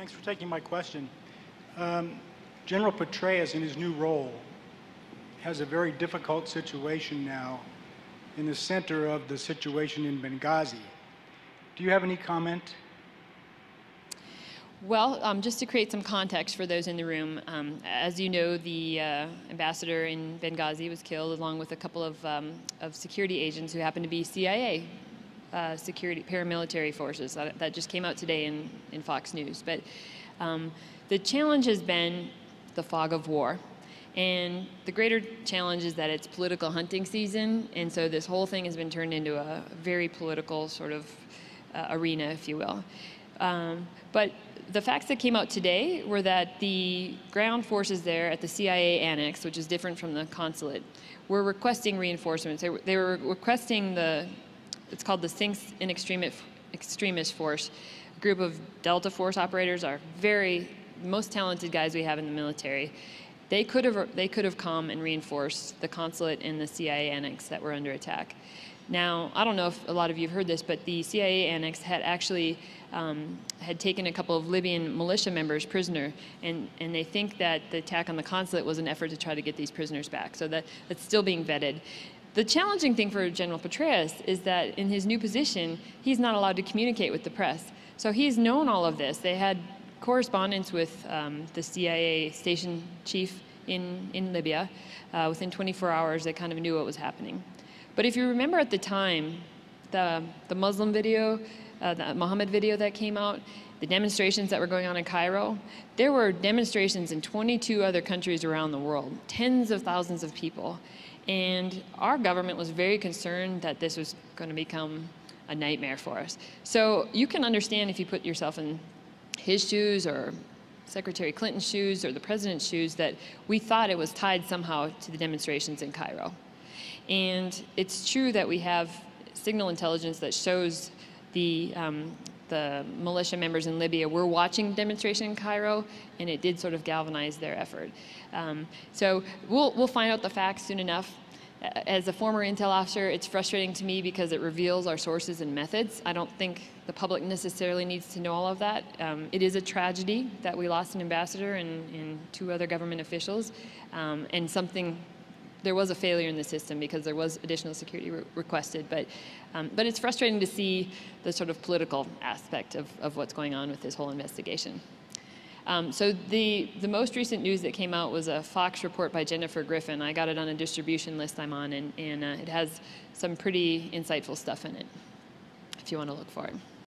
Thanks for taking my question. General Petraeus, in his new role, has a very difficult situation now in the center of the situation in Benghazi. Do you have any comment? Well, just to create some context for those in the room, as you know, the ambassador in Benghazi was killed along with a couple of security agents who happened to be CIA security paramilitary forces. That just came out today in Fox News. But the challenge has been the fog of war. And the greater challenge is that it's political hunting season, and so this whole thing has been turned into a very political sort of arena, if you will. But the facts that came out today were that the ground forces there at the CIA annex, which is different from the consulate, were requesting reinforcements. They were requesting it's called the Sinks in Extremis Force. A group of Delta Force operators are most talented guys we have in the military. They could have come and reinforced the consulate and the CIA annex that were under attack. Now, I don't know if a lot of you have heard this, but the CIA annex had actually had taken a couple of Libyan militia members prisoner, and they think that the attack on the consulate was an effort to try to get these prisoners back. So that's still being vetted. The challenging thing for General Petraeus is that in his new position, he's not allowed to communicate with the press. So he's known all of this. They had correspondence with the CIA station chief in Libya. Within 24 hours, they kind of knew what was happening. But if you remember at the time, the Muslim video, the Muhammad video that came out, the demonstrations that were going on in Cairo, there were demonstrations in 22 other countries around the world, tens of thousands of people. And our government was very concerned that this was going to become a nightmare for us. So you can understand if you put yourself in his shoes or Secretary Clinton's shoes or the president's shoes that we thought it was tied somehow to the demonstrations in Cairo. And it's true that we have signal intelligence that shows the militia members in Libya were watching the demonstration in Cairo, and it did sort of galvanize their effort. So we'll find out the facts soon enough. As a former intel officer, it's frustrating to me because it reveals our sources and methods. I don't think the public necessarily needs to know all of that. It is a tragedy that we lost an ambassador and 2 other government officials, and there was a failure in the system because there was additional security requested. But it's frustrating to see the sort of political aspect of what's going on with this whole investigation. So the most recent news that came out was a Fox report by Jennifer Griffin. I got it on a distribution list I'm on, and it has some pretty insightful stuff in it, if you want to look for it.